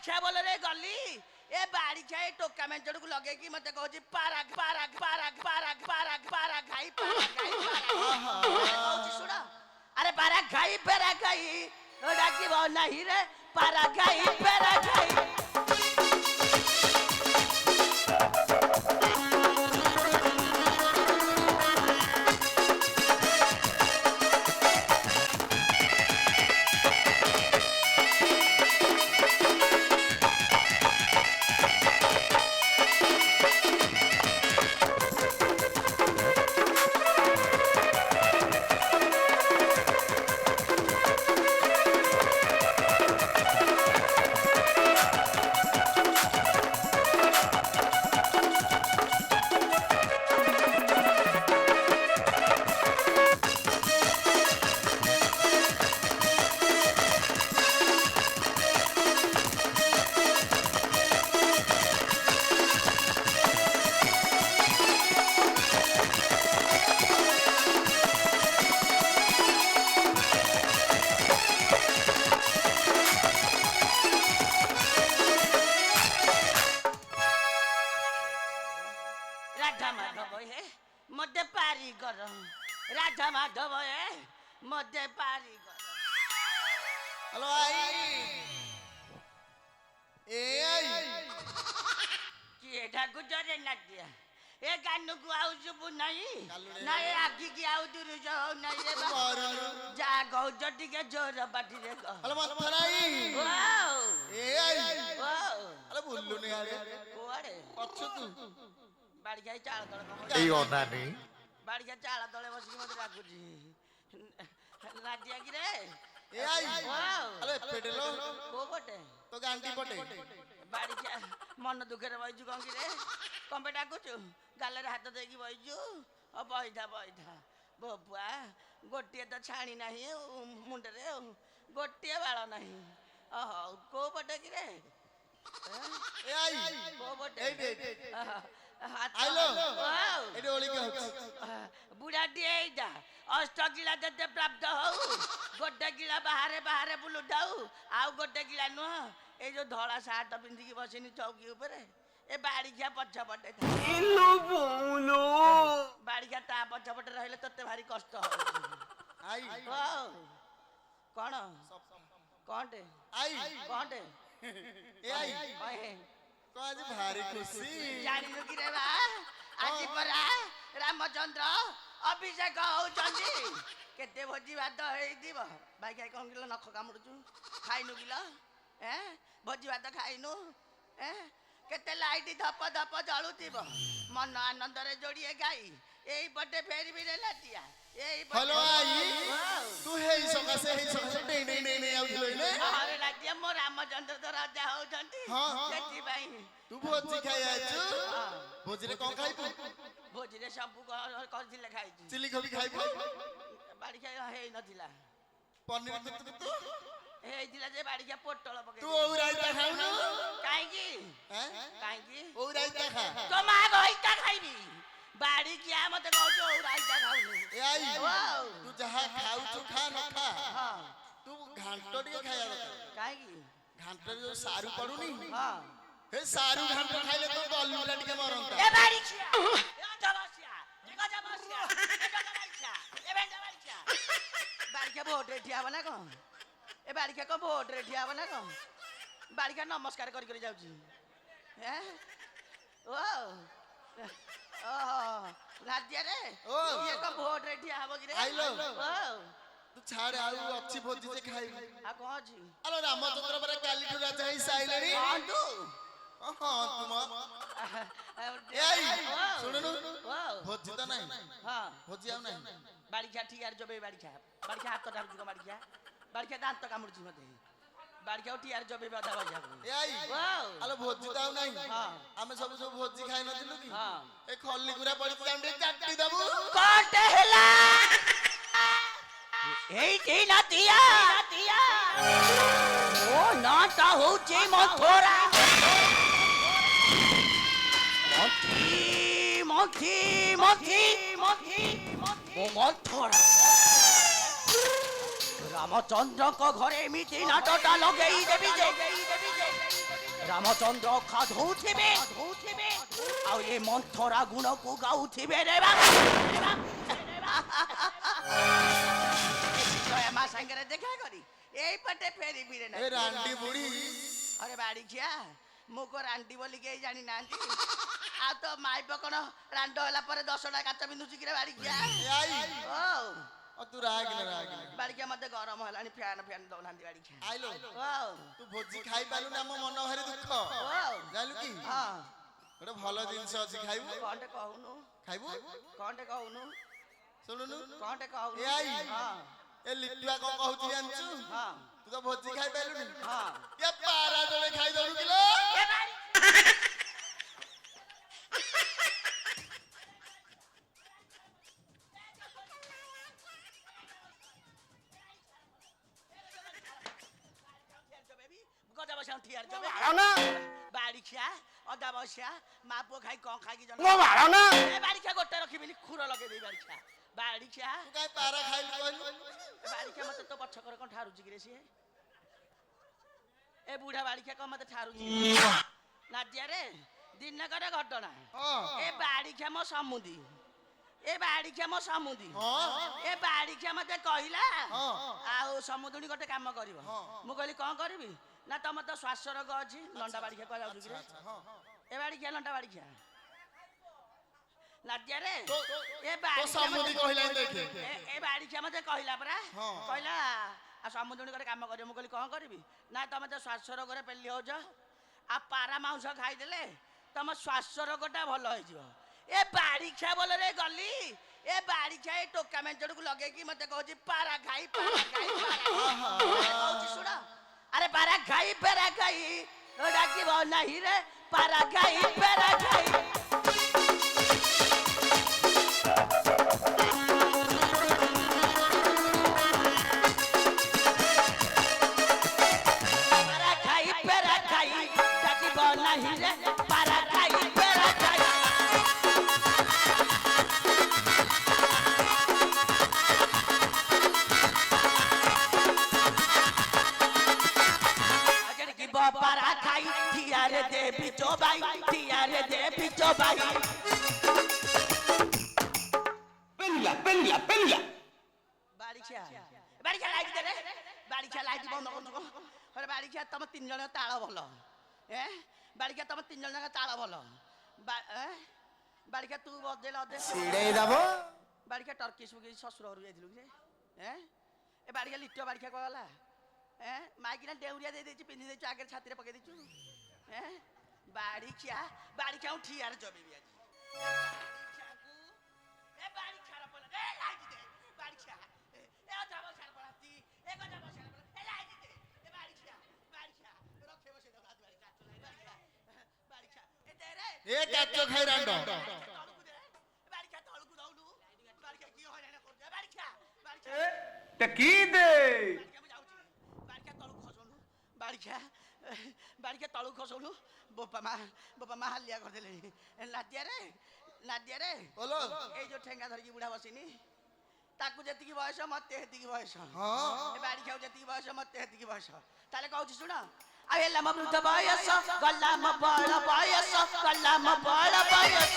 ବାରିକ୍ଷା ବୋଲରେ ଗଲି ଏ ବାରିକ୍ଷା ଏ ଟୋକା ମେଞ୍ଚଡକୁ ଲଗେଇକି ମତେ କହୁଛି ପାରା ପାରା ପାରା ପାରା ପାରା ପାରା ଖାଇ ପାରା ଖାଇ କହୁଛି ଶୁଣ ଆରେ ପାରା ଖାଇ ପେରା ଖାଇ ଡାକିବ ନାହିଁ ରେ ପାରା ଖାଇ ପେରା ଖାଇ राधा माधव हे मध्य पारी कर राधा माधव हे मध्य पारी कर हेलो आई ए आई कि एठा गुजरे ना दिया ए गानु को आउ जुबु नहीं ना ए आगी की आउ दुरु जो नहीं रे बा जा गौ जटी के जोर बाटी रे को हेलो मथराई वाओ ए आई वाओ अरे बुल्लू ने आरे कोड़े अच्छो तू बाड़ी जाई चाळ तळे এই অনানি बाड़ी जा चाळ तळे बसी मते राखुजी नादिया की रे ए आई वाओ अरे पेडलो को पटे तो गांडी पटे बाड़ी जा मन दुखरे बइजु कं की रे कंबे डाकुचु गालरे हाथ देकी बइजु ओ बइधा बइधा बबुआ गोटिए तो छाणी नाही मुंडरे गोटिए बाळ नाही ओहो को पटे की रे ए आई को पटे ए दे आइलो वाओ एडे ओली के होछ बुढ़ा डेइदा अष्ट गिला दे प्राप्त हो गोटे गिला बाहरे बाहरे बुलु दाऊ आउ गोटे गिला नु ए जो धळा साट पिंदी की बसिनी चौकी ऊपर ए बाड़ीखिया पछपटे इल्लू बोलो बाड़ीखिया ता पछपटे रहले तते भारी कष्ट आई वाओ कोन कोनटे आई कोनटे ए आई कहे तो आज भारी खुशी जानिनु कि रे बा आजि परा रामचंद्र अभिषेक होउचंदी केते भोजी भात हेई दिब भाई काय कोन किलो नख कामुडुचु खाइनु किलो हैं भोजी भात खाइनु हैं केते लाइट धप धप जळुतिब मन आनंद रे जोड़िए गाई एई पटे फेरी भी रे लाटिया एई हेलो आई तू हेई सकासे डे डे डे डे आउथलो इने अरे लाटिया मो रामचंद्र तो राजा होउचंदी हां सेठी भाई तू भोजी खाई आछु भोजी रे कोन खाइबू भोजी रे सब करथिले खाइची चिली कोबी खाइबू बाड़ी खाइ हेई नथिला पनीर तू हेई दिला जे बाड़ी के पोटल पके तू ओ राइता खाउनु काई की हैं काई ओ राइता खा तो मा गइता खाइबी बाड़ी किया मते कहजो राइता खाउनु ए आई तू जहा खाउ तू खा न खा हां तू घांटो टिके खाया दरकार काई की घांटो जो सारू पडुनी हां हे सारू घांटो खाइले तो बल्लूला टिके मरंता ए बाड़ी किया ए जबसिया देखो जबसिया ए जबसिया ए बेंडा बाड़ीया बाड़ी के भोट रे ठिया बना को ए बाड़ी के को भोट रे ठिया बना को बाड़ी के नमस्कार करी करी जाउची हैं ओ ओह राज्य रे ओ ये को भोट रे ठिया हबो कि रे आइलो ओ तू छाड़ आउ अच्छी भोजी जे खाई आ कह छी अलो रामचंद्र पर काली ठु राजा ही साइलेनी हां तू हां तुम ए आई सुननु भोजी त नहीं हां भोजी आउ नहीं बाड़ी खा ठीक यार जबे बाड़ी खा हाथ तो डाल बाड़ी खा दांत तो कामुड़ छी मते बाड़ी खा उठी यार जबे बाधा बजा ए आई अलो भोजी त आउ नहीं हां हमें सब सब भोजी खाइ नथिलु की हां ए खल्ली गुरा पड़ी जाम रे चाटी दबु कोटे हला एई ती नतिया ओ ना ता होची मथोरा मथी ओ मथोरा रामचंद्र को घरे मिटी नाटटा लगेई देबी जे ରାମଚନ୍ଦ୍ର ଅଖା ଧଉଥିବେ ଆଉ ଏ ମନ୍ଥରା ଗୁଣକୁ ଗାଉଥିବେ ରେ ବାବା ମା ସାଙ୍ଗରେ ଦେଖା କରି এইপটে ফেরিবি রে না এ রান্ডি বুড়ি আরে বাড়ি খিয়া ମୁଁ କଣ ରାଣ୍ଡି ବୋଲି କେହି ଜାଣିନାହାନ୍ତି ଆଉ ତ ମାଇପ କଣ ରାଣ୍ଡ ହେଲା ପରେ 10ଟା କାଚ ବିନ୍ଧୁଛି କିରେ ବାଡି ଖିଆ এ আই ও তু রাগিনা ବାଡି ଖିଆ ମତେ ଗରମ ହେଲାଣି ଫ୍ୟାନ ଦଉନାହାନ୍ତି ବାଡି ଖିଆ আইলো ও তু ভোজি খাই পালু না মো মন ভারি দুঃখ জানলু কি ହଁ ଗୋଟେ ଭଲ ଜିନିଷ ଅଛି ଖାଇବୁ କଣଟେ କହୁନୁ ଖାଇବୁ କଣଟେ କହୁନୁ ଶୁଣୁନୁ କଣଟେ କହୁନୁ ଏ ଆଇ ହଁ ଏ ଲିଟୁଆ କଣ କହୁଛି ଜାଣିଛୁ ହଁ ତୁ ତ ଭୋଜି ଖାଇ ପାଇଲୁନି ହଁ ଏ ପାରା ଜଣେ ଖାଇ ଦଉନୁ କିଲୋ ଏ ବାଡି গজা বসা ঠিয়ার যাবে বাড়ি খিয়া অদা বসা মা পুଅ খাই কম খাইকি জন্য এ বাড়ি খিয়া গোটে রখিবিনি খুর লগাই দেই বাড়ি খিয়া বাড়ি খিয়া ତୁ କାଇଁ ପାରା ଖାଇଲୁ କହିଲୁ বাড়ি খিয়া মতে তো পছ করে কোন ঠারুছি কি রে সে এ বুড়া বাড়ি খিয়া কোন মতে ঠারুছি নাদিয়া রে দিন করে ঘটনা ହଁ এ বাড়ি খিয়া মো সমুদি এ বাড়ি খিয়া মো সমুদি ହଁ এ বাড়ি খিয়া মতে কহিলা ହଁ ଆଉ ସମୁଦୁଣୀ ଗୋଟେ କାମ କରିବ ମୁଁ କହିଲି କଣ କରିବି ନା ତମର ତ ଶ୍ୱାସ ରୋଗ ଅଛି ଲଣ୍ଡା ବାଡି ଖିଆ କୁହାଯାଉଛି କି ରେ ହଁ ଏ ବାଡି ଖିଆ ଲଣ୍ଡା ବାଡି ଖିଆ ନାଦିଆ ରେ ତୋ ଏ ବାଡି ଖିଆ ସମୁଦି କହିଲାନି ଦେଖେ ଏ ବାଡି ଖିଆ ମତେ କହିଲା ପରା ହଁ। କହିଲା ଆଉ ସମୁଦୁଣୀ ଗୋଟେ କାମ କରିବ ମୁଁ କହିଲି କଣ କରିବି ନା ତମେ ତ ଶ୍ୱାସ ରୋଗରେ ପେଲି ହଉଛ ଆଉ ପାରା ମାଂସ ଖାଇଦେଲେ ତମ ଶ୍ୱାସ ରୋଗଟା ଭଲ ହେଇଯିବ ଏ ବାଡି ଖିଆ ବୋଲରେ ଗଲି ଏ ବାଡି ଖିଆ ଏ ଟୋକା ମେଞ୍ଚଡକୁ ଲଗେଇକି ମତେ କହୁଛି ପାରା ଖାଇ କହୁଛି ଶୁଣ আরে পারা খাই পেরা খাই ডাকিব নাহি রে পারা খাই পেরা খাই পারা খাই পেরা খাই ডাকিব নাহি রে পারা খাই পেরা খাই পারা খাই ঠিয়ারে দে পিচো ভাই ঠিয়ারে দে পিচো ভাই পেলিয়া বাড়িছা লাইট দে রে বাড়িছা লাইট বন্ধ করছো আরে বাড়িছা তম তিন জন তাଳ ଭଲ বাড়িছা তম তিন জন তাଳ ଭଲ বাড়িছা তু বদেল অদে ସିଡେଇ ଦବ বাড়িছা টর্কিশ মুগি শ্বশুর ঘর যাইছিলু রে এ বাড়িছা লিটো বাড়িছা কগলা মাইকিনা ডেউরিয়া দেই দেইছি পিন্ধি দেইଛୁ আগে ছাতিরে পকাই দেইଛୁ বাড়িছা ঠিয়ার জবেবি আজ এ বাড়ি খারাপ হলো এ লাইট দে বাড়িছা এ অধা বসার পড়াতি এ কথা বসার পড়া এ লাইট দে এ বাড়িছা রক্ষে বসে দাও রাত বাড়ি কাট চলাই বাড়িছা এ দে রে এ কাচ্চ খাই রান্ড তলকু দে বাড়িছা তলকু দাউলু বাড়িছা কি হয় না করছে বাড়িছা তে কি দে বাড়িকে তলু খসলু বোপা মা হালিয়া করদেলে নাদিয়া রে বলো এই যে ঠেঙ্গা ধরিকি বুড়া বসিনি তাকু যেতিকি বয়স মতে হেতিকি বয়স ହଁ বাড়ি খাও যেতিকি বয়স মতে হেতিকি বয়স তাহলে কହୁছি শুণ ଆଉ ହେଲା ମୋ ବୃଦ୍ଧ ବୟସ ଗଲା ମୋ ବଳ ବୟସ ଗଲା ମୋ ବଳ ବୟସ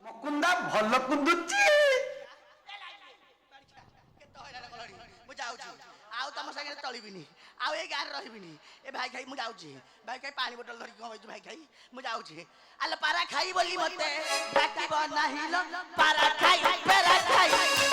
ମୁକୁନ୍ଦା ଭଲ କୁନ୍ଦୁଚି ମୁଁ ଯାଉଛି ଆଉ ତମ ସାଙ୍ଗରେ ଚଳିବିନି ଆଉ ଏଇ ଗାଁରେ ରହିବିନି ଏ ଭାଇ ଖାଇ ମୁଁ ଯାଉଛି ଭାଇ ଖାଇ ପାଣି ବୋଟଲ ଧରିକି କଣ ହେଇଛୁ ଭାଇ ଖାଇ ମୁଁ ଯାଉଛି ଆଲୋ ପାରା ଖାଇ ବୋଲି ମତେ ଡାକିବ ନାହିଁ ଲୋ ପାରା ଖାଇ ପେରା ଖାଇ